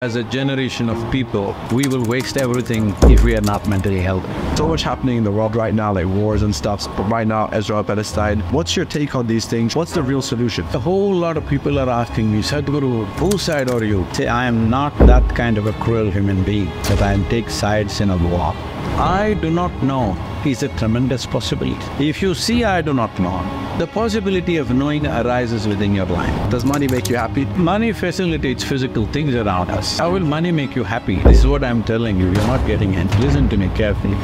As a generation of people, we will waste everything if we are not mentally healthy. So much happening in the world right now, like wars and stuff. But right now, Israel, Palestine. What's your take on these things? What's the real solution? A whole lot of people are asking me, Sadhguru, whose side are you? Say, I am not that kind of a cruel human being that I take sides in a war. I do not know is a tremendous possibility. If you see I do not know, the possibility of knowing arises within your life. Does money make you happy? Money facilitates physical things around us. How will money make you happy? This is what I'm telling you, you're not getting it. Listen to me carefully.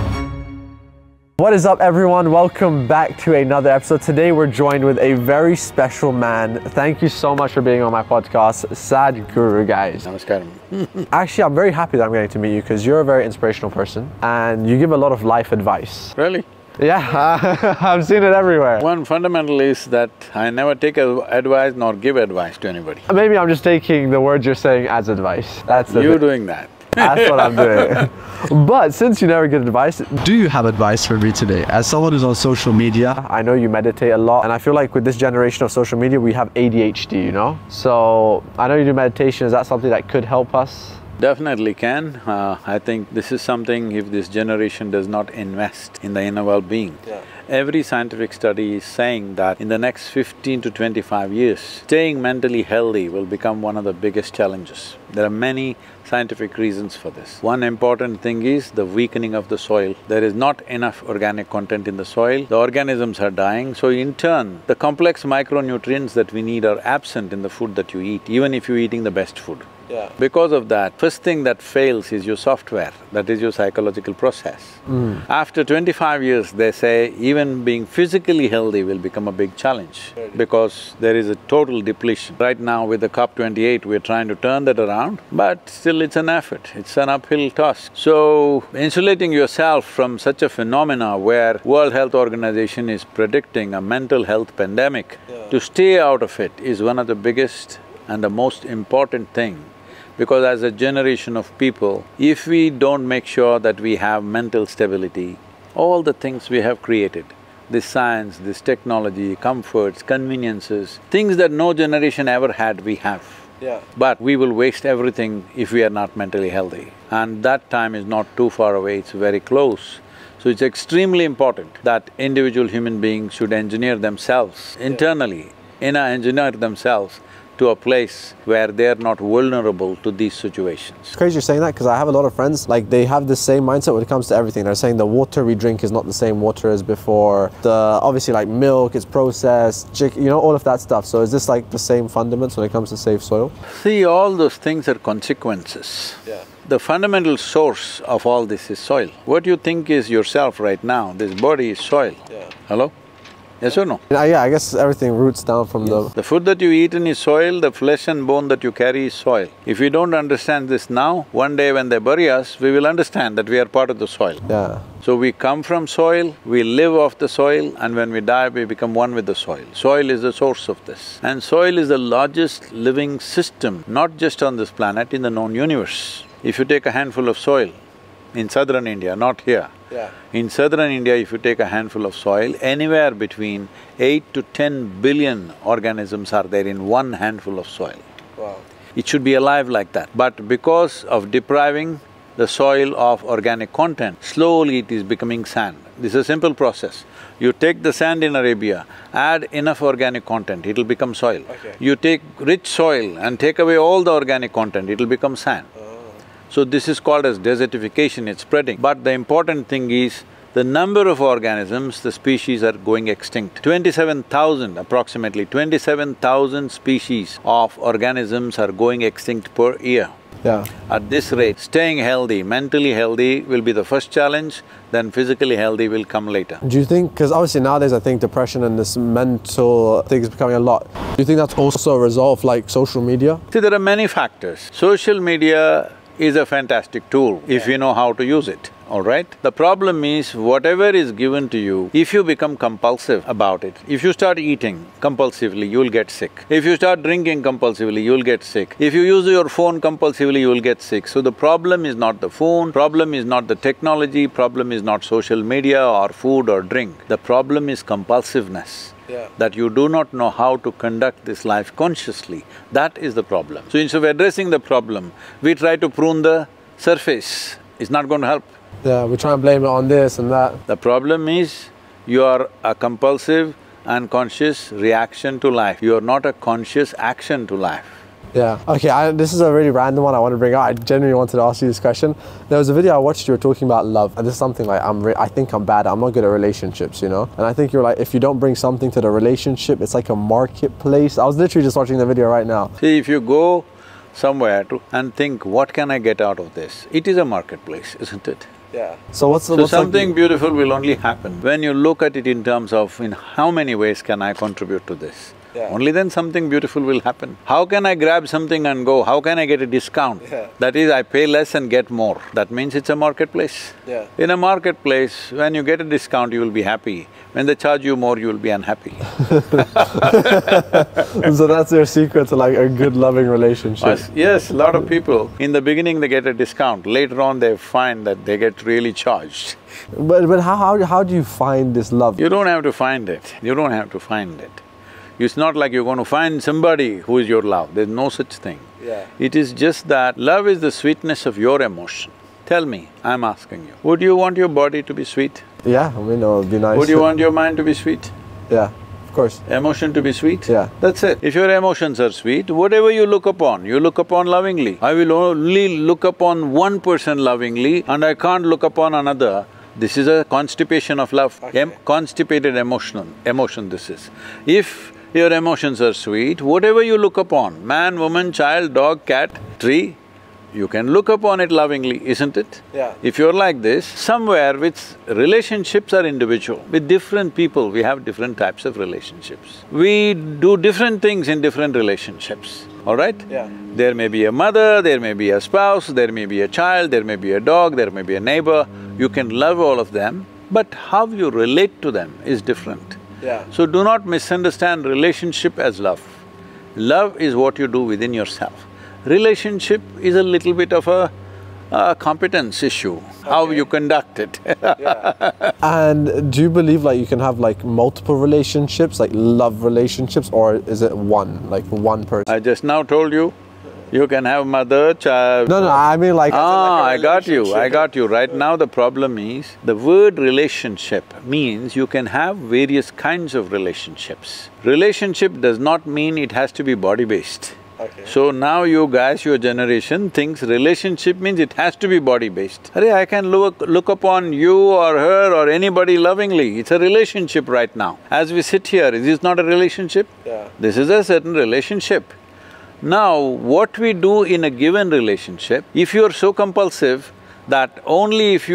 What is up, everyone? Welcome back to another episode. Today we're joined with a very special man. Thank you so much for being on my podcast, SADHGURU, guys. Namaskaram. Actually, I'm very happy that I'm getting to meet you because you're a very inspirational person and you give a lot of life advice. Really? Yeah, I've seen it everywhere. One fundamental is that I never take advice nor give advice to anybody. Maybe I'm just taking the words you're saying as advice. That's the You're doing that. That's what I'm doing. But since you never give advice, do you have advice for me today? As someone who's on social media, I know you meditate a lot, and I feel like with this generation of social media, we have ADHD, you know? So I know you do meditation. Is that something that could help us? Definitely can. I think this is something, if this generation does not invest in the inner well-being. Every scientific study is saying that in the next 15 to 25 years, staying mentally healthy will become one of the biggest challenges. There are many scientific reasons for this. One important thing is the weakening of the soil. There is not enough organic content in the soil, the organisms are dying, so in turn, the complex micronutrients that we need are absent in the food that you eat, even if you're eating the best food. Because of that, first thing that fails is your software, that is your psychological process. After 25 years, they say even being physically healthy will become a big challenge because there is a total depletion. Right now with the COP28, we're trying to turn that around, but still it's an effort, it's an uphill task. So, insulating yourself from such a phenomena where World Health Organization is predicting a mental health pandemic, to stay out of it is one of the biggest and the most important thing. Because as a generation of people, if we don't make sure that we have mental stability, all the things we have created, this science, this technology, comforts, conveniences, things that no generation ever had, we have. But we will waste everything if we are not mentally healthy. And that time is not too far away, it's very close. So it's extremely important that individual human beings should engineer themselves internally, engineer themselves to a place where they're not vulnerable to these situations. It's crazy you're saying that because I have a lot of friends, like they have the same mindset when it comes to everything. They're saying the water we drink is not the same water as before. Obviously like milk is processed, chicken, you know, all of that stuff. So is this like the same fundamentals when it comes to safe soil? See, all those things are consequences. The fundamental source of all this is soil. What you think is yourself right now, this body is soil. Hello? Yes or no? Yeah, I guess everything roots down from The food that you eat in is soil, the flesh and bone that you carry is soil. If we don't understand this now, one day when they bury us, we will understand that we are part of the soil. So we come from soil, we live off the soil, and when we die, we become one with the soil. Soil is the source of this. And soil is the largest living system, not just on this planet, in the known universe. If you take a handful of soil in southern India, not here, in southern India, if you take a handful of soil, anywhere between 8 to 10 billion organisms are there in one handful of soil. It should be alive like that. But because of depriving the soil of organic content, slowly it is becoming sand. This is a simple process. You take the sand in Arabia, add enough organic content, it'll become soil. You take rich soil and take away all the organic content, it'll become sand. So this is called as desertification, it's spreading. But the important thing is, the number of organisms, the species are going extinct. 27,000, approximately 27,000 species of organisms are going extinct per year. At this rate, staying healthy, mentally healthy will be the first challenge, then physically healthy will come later. Do you think, because obviously nowadays I think depression and this mental thing is becoming a lot, do you think that's also a result of like social media? See, there are many factors. Social media is a fantastic tool if you know how to use it. all right? The problem is, whatever is given to you, if you become compulsive about it, if you start eating compulsively, you'll get sick. If you start drinking compulsively, you'll get sick. If you use your phone compulsively, you'll get sick. So the problem is not the phone, problem is not the technology, problem is not social media or food or drink. The problem is compulsiveness. Yeah. That you do not know how to conduct this life consciously, that is the problem. So instead of addressing the problem, we try to prune the surface. It's not going to help. Yeah, we try and blame it on this and that. The problem is, you are a compulsive, unconscious reaction to life. You are not a conscious action to life. Yeah. Okay, this is a really random one I want to bring up. I genuinely wanted to ask you this question. There was a video I watched, you were talking about love, and this is something like I think I'm bad at. I'm not good at relationships, you know? And I think you're like, if you don't bring something to the relationship, it's like a marketplace. I was literally just watching the video right now. See, if you go somewhere and think, what can I get out of this? It is a marketplace, isn't it? Yeah. So what's something beautiful will only happen when you look at it in terms of, in how many ways can I contribute to this? Yeah. Only then something beautiful will happen. How can I grab something and go? How can I get a discount? Yeah. That is, I pay less and get more. That means it's a marketplace. Yeah. In a marketplace, when you get a discount, you will be happy. When they charge you more, you will be unhappy. So that's your secret to like a good loving relationship. Yes, a lot of people, in the beginning they get a discount, later on they find that they get really charged. But how do you find this love? You don't have to find it, you don't have to find it. It's not like you're going to find somebody who is your love, there's no such thing. Yeah. It is just that love is the sweetness of your emotion. Tell me, I'm asking you, would you want your body to be sweet? Yeah, I mean, it would be nice. Would you want your mind to be sweet? Yeah, of course. Emotion to be sweet? Yeah. That's it. If your emotions are sweet, whatever you look upon lovingly. I will only look upon one person lovingly and I can't look upon another. This is a constipation of love, okay. Constipated emotion this is. If your emotions are sweet, whatever you look upon, man, woman, child, dog, cat, tree, you can look upon it lovingly, isn't it? Yeah. If you're like this, somewhere which relationships are individual, with different people we have different types of relationships. We do different things in different relationships, all right? Yeah. There may be a mother, there may be a spouse, there may be a child, there may be a dog, there may be a neighbor. You can love all of them, but how you relate to them is different. Yeah. So do not misunderstand relationship as love. Love is what you do within yourself. Relationship is a little bit of a competence issue, how you conduct it. Yeah. And do you believe like you can have like multiple relationships, like love relationships, or is it one, like one person? I just now told you, you can have mother, child… No, I mean like… I got you. Right now the problem is, the word relationship means you can have various kinds of relationships. Relationship does not mean it has to be body-based. Okay. So now you guys, your generation thinks relationship means it has to be body-based. Arey, I can look upon you or her or anybody lovingly, it's a relationship right now. As we sit here, is this not a relationship? Yeah. This is a certain relationship. Now, what we do in a given relationship, if you're so compulsive that only if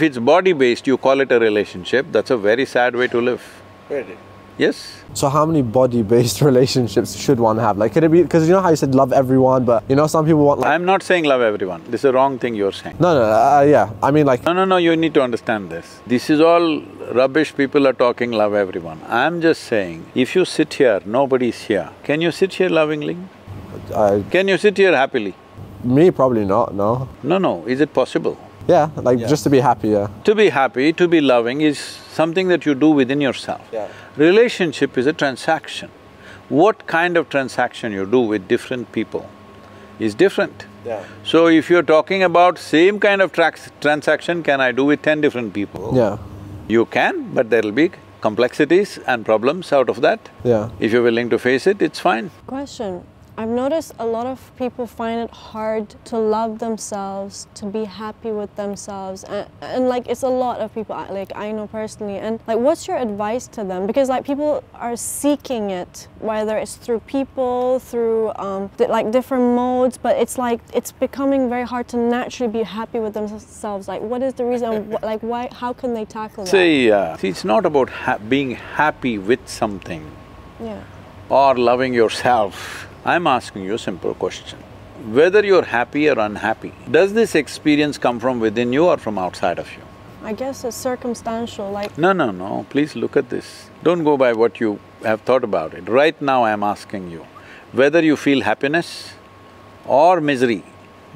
it's body-based you call it a relationship, that's a very sad way to live. Really? Yes? So how many body-based relationships should one have? Like, could it be… because you know how you said love everyone, but you know some people want like… I'm not saying love everyone, this is the wrong thing you're saying. No, yeah, I mean like… No, you need to understand this. This is all rubbish, people are talking love everyone. I'm just saying, if you sit here, nobody's here, can you sit here lovingly? Can you sit here happily? Me, probably not, no. No, is it possible? Yeah, like just to be happy, yeah. To be happy, to be loving is something that you do within yourself. Yeah. Relationship is a transaction. What kind of transaction you do with different people is different. Yeah. So if you're talking about same kind of transaction can I do with 10 different people? Yeah. You can, but there'll be complexities and problems out of that. Yeah. If you're willing to face it, it's fine. Question. I've noticed a lot of people find it hard to love themselves, to be happy with themselves, and like it's a lot of people, like I know personally, and like what's your advice to them? Because like people are seeking it, whether it's through people, through like different modes, but it's like it's becoming very hard to naturally be happy with themselves. Like what is the reason, like why, how can they tackle that? See, it's not about being happy with something Yeah. or loving yourself. I'm asking you a simple question. whether you're happy or unhappy, does this experience come from within you or from outside of you? I guess it's circumstantial, like… No, please look at this. Don't go by what you have thought about it. Right now I'm asking you, whether you feel happiness or misery,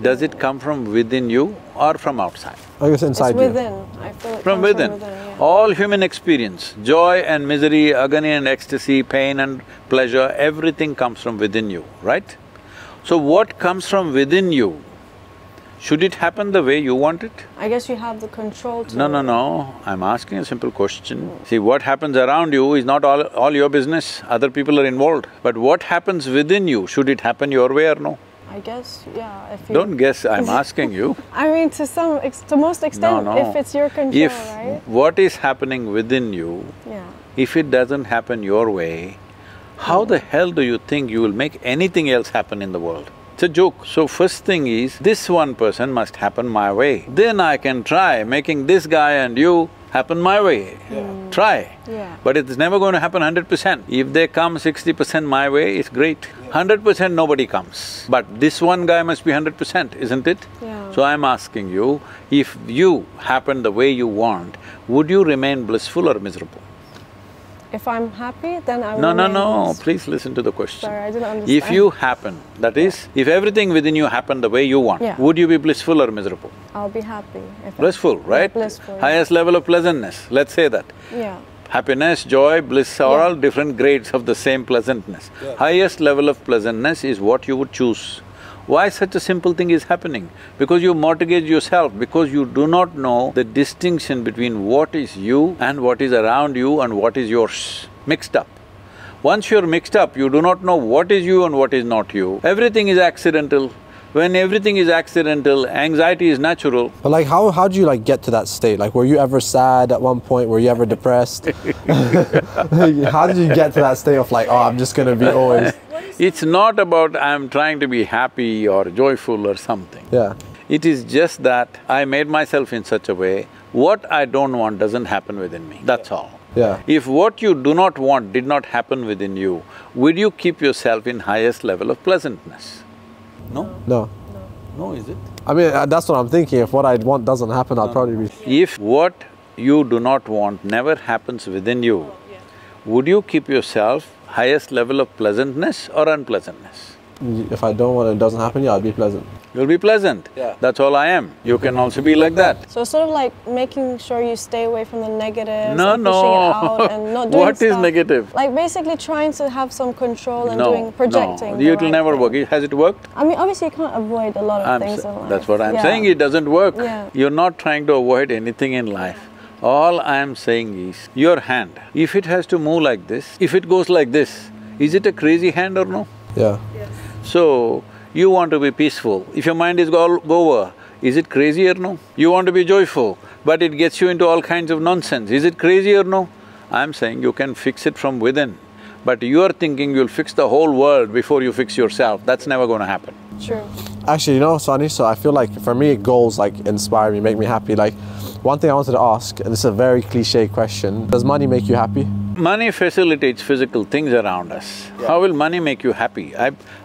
does it come from within you or from outside? I guess inside it's you. within. I feel it From comes within. from within, yeah. All human experience, joy and misery, agony and ecstasy, pain and pleasure, everything comes from within you, right? So what comes from within you, should it happen the way you want it? I guess you have the control to… No, I'm asking a simple question. See, what happens around you is not all your business, other people are involved. But what happens within you, should it happen your way or no? I guess, yeah, if you… Don't guess, I'm asking you. I mean, to most extent, No. if it's your control, If right? what is happening within you, Yeah. if it doesn't happen your way, how the hell do you think you will make anything else happen in the world? It's a joke. So first thing is, this one person must happen my way. Then I can try making this guy and you happen my way. Try. Yeah. But it's never going to happen 100%. If they come 60% my way, it's great. 100% nobody comes. But this one guy must be 100%, isn't it? Yeah. So I'm asking you, if you happen the way you want, would you remain blissful or miserable? If I'm happy, then I will No, remain… please listen to the question. Sorry, I didn't understand. If you happen, that is, if everything within you happened the way you want, Yeah. would you be blissful or miserable? I'll be happy if Blissful, right? Blissful, yeah. Highest level of pleasantness, let's say that. Yeah. Happiness, joy, bliss are Yeah. all different grades of the same pleasantness. Highest level of pleasantness is what you would choose. Why such a simple thing is happening? Because you mortgage yourself, because you do not know the distinction between what is you and what is around you and what is yours, mixed up. Once you're mixed up, you do not know what is you and what is not you. Everything is accidental. When everything is accidental, anxiety is natural. But like, how do you like get to that state? Like, were you ever sad at one point? Were you ever depressed? How did you get to that state of like, oh, I'm just gonna be always… It's not about I'm trying to be happy or joyful or something. Yeah. It is just that I made myself in such a way, what I don't want doesn't happen within me, that's all. Yeah. If what you do not want did not happen within you, would you keep yourself in highest level of pleasantness? No? No. No, is it? I mean, that's what I'm thinking. If what I want doesn't happen, I'll probably be… If what you do not want never happens within you, would you keep yourself highest level of pleasantness or unpleasantness? If I don't want it, it doesn't happen, yeah, I'll be pleasant. You'll be pleasant. Yeah. That's all I am. You can also be like that. So sort of like making sure you stay away from the negatives No, and pushing it out and not doing What is stuff. negative? Like basically trying to have some control and No, projecting. it will never work. Has it worked? I mean, obviously you can't avoid a lot of things in life. That's what I'm Yeah. saying, it doesn't work. Yeah. You're not trying to avoid anything in life. All I'm saying is, your hand, if it has to move like this, if it goes like this, is it a crazy hand or no? Yeah. So, you want to be peaceful, if your mind is go over, is it crazy or no? You want to be joyful, but it gets you into all kinds of nonsense, is it crazy or no? I'm saying you can fix it from within, but you're thinking you'll fix the whole world before you fix yourself, that's never gonna happen. True. Actually, you know what's funny? So I feel like for me, goals like inspire me, make me happy. Like, one thing I wanted to ask, and this is a very cliche question, does money make you happy? Money facilitates physical things around us. How will money make you happy?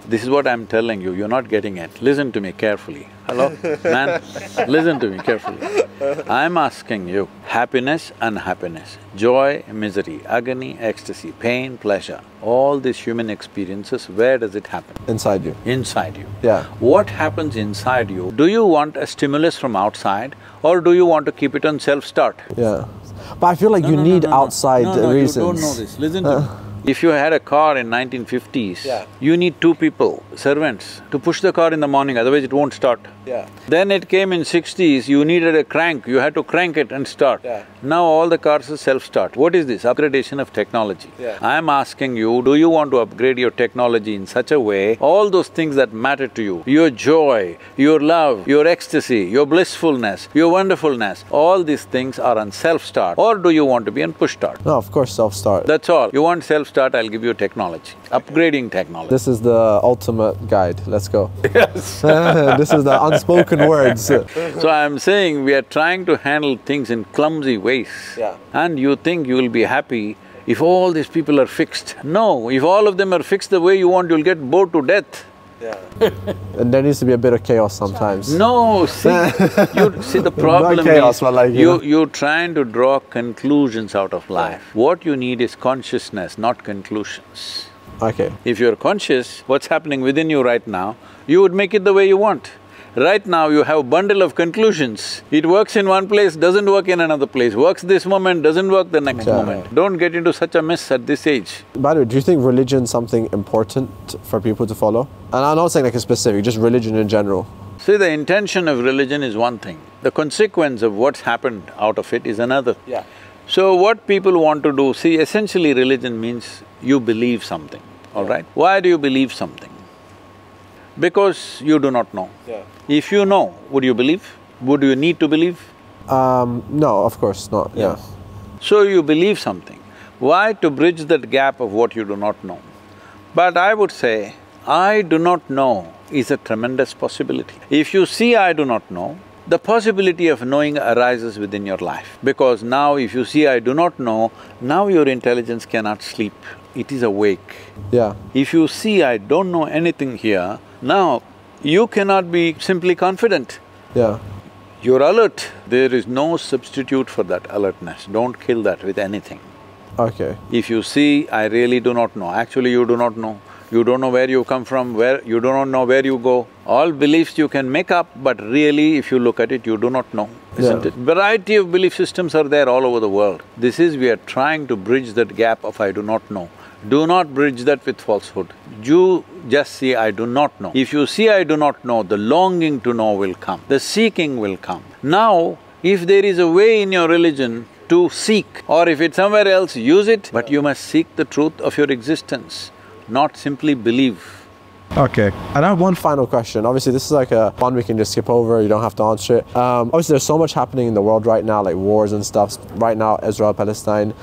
This is what I'm telling you, you're not getting it. Listen to me carefully. Hello? Man, listen to me carefully. I'm asking you, happiness, unhappiness, joy, misery, agony, ecstasy, pain, pleasure, all these human experiences, where does it happen? Inside you. Inside you. Yeah. What happens inside you? Do you want a stimulus from outside or do you want to keep it on self-start? Yeah. But I feel like you need outside reasons. No, you don't know this, listen to me. If you had a car in 1950s, you need two people, servants, to push the car in the morning, otherwise it won't start. Yeah. Then it came in 60s, you needed a crank, you had to crank it and start. Yeah. Now all the cars are self-start. What is this? Upgradation of technology. Yeah. I'm asking you, do you want to upgrade your technology in such a way, all those things that matter to you, your joy, your love, your ecstasy, your blissfulness, your wonderfulness, all these things are on self-start, or do you want to be on push-start? No, of course, self-start. That's all. You want self-start, I'll give you technology, upgrading technology. This is the ultimate guide. Let's go. Yes. This is the unspoken words. So I'm saying we are trying to handle things in clumsy ways. Yeah. And you think you will be happy if all these people are fixed. No, if all of them are fixed the way you want, you'll get bored to death. And there needs to be a bit of chaos sometimes. No, see, the problem Not chaos, is but like, you're trying to draw conclusions out of life. What you need is consciousness, not conclusions. Okay. If you're conscious, what's happening within you right now, you would make it the way you want. Right now you have a bundle of conclusions. It works in one place, doesn't work in another place, works this moment, doesn't work the next moment. Don't get into such a mess at this age. By the way, do you think religion is something important for people to follow? And I'm not saying like a specific, just religion in general. See, the intention of religion is one thing, the consequence of what's happened out of it is another. So what people want to do, see, essentially religion means you believe something, all right? Why do you believe something? Because you do not know. If you know, would you believe? Would you need to believe? No, of course not, So you believe something. Why? To bridge that gap of what you do not know. But I would say, I do not know is a tremendous possibility. If you see I do not know, the possibility of knowing arises within your life. Because now if you see I do not know, now your intelligence cannot sleep, it is awake. If you see I don't know anything here, now you cannot be simply confident. You're alert. There is no substitute for that alertness. Don't kill that with anything. If you see, I really do not know, actually you do not know. You don't know where you come from, you do not know where you go. All beliefs you can make up, but really if you look at it, you do not know, isn't it? Variety of belief systems are there all over the world. This is, we are trying to bridge that gap of I do not know. Do not bridge that with falsehood. You just see I do not know. If you see I do not know, the longing to know will come, the seeking will come. Now, if there is a way in your religion to seek, or if it's somewhere else, use it, but you must seek the truth of your existence, not simply believe. Okay, and I have one final question. Obviously this is like one we can just skip over, you don't have to answer it. Obviously there's so much happening in the world right now, like wars and stuff. Right now, Israel, Palestine.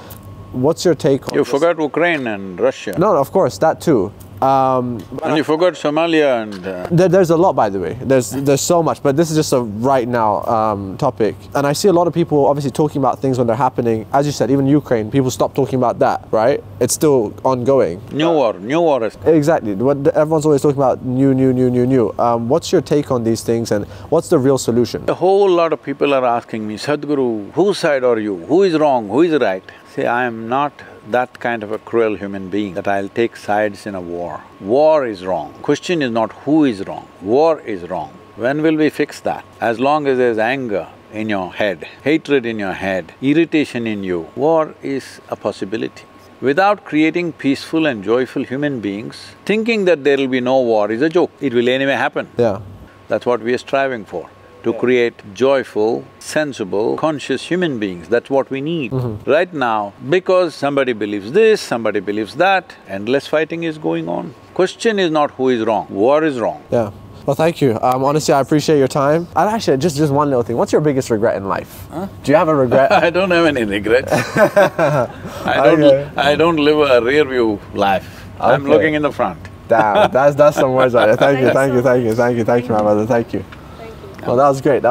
What's your take on You this? forgot Ukraine and Russia. No, of course, that too. And you forgot Somalia and… There's a lot, by the way. There's so much, but this is just a right now topic. And I see a lot of people obviously talking about things when they're happening. As you said, even Ukraine, people stop talking about that, right? It's still ongoing. New war is… Exactly. Everyone's always talking about new. What's your take on these things and what's the real solution? A whole lot of people are asking me, Sadhguru, whose side are you? Who is wrong? Who is right? See, I am not that kind of a cruel human being that I'll take sides in a war. War is wrong. Question is not who is wrong, war is wrong. When will we fix that? As long as there's anger in your head, hatred in your head, irritation in you, war is a possibility. Without creating peaceful and joyful human beings, thinking that there will be no war is a joke. It will anyway happen. That's what we are striving for. To create joyful, sensible, conscious human beings, that's what we need. Right now, because somebody believes this, somebody believes that, endless fighting is going on. Question is not who is wrong, war is wrong. Well, thank you. Honestly, I appreciate your time. And actually, just one little thing. What's your biggest regret in life? Do you have a regret? I don't have any regrets. I don't live a rear view life. I'm looking in the front. Damn, that's some words right there. Thank you, my brother, thank you. Well, that was great,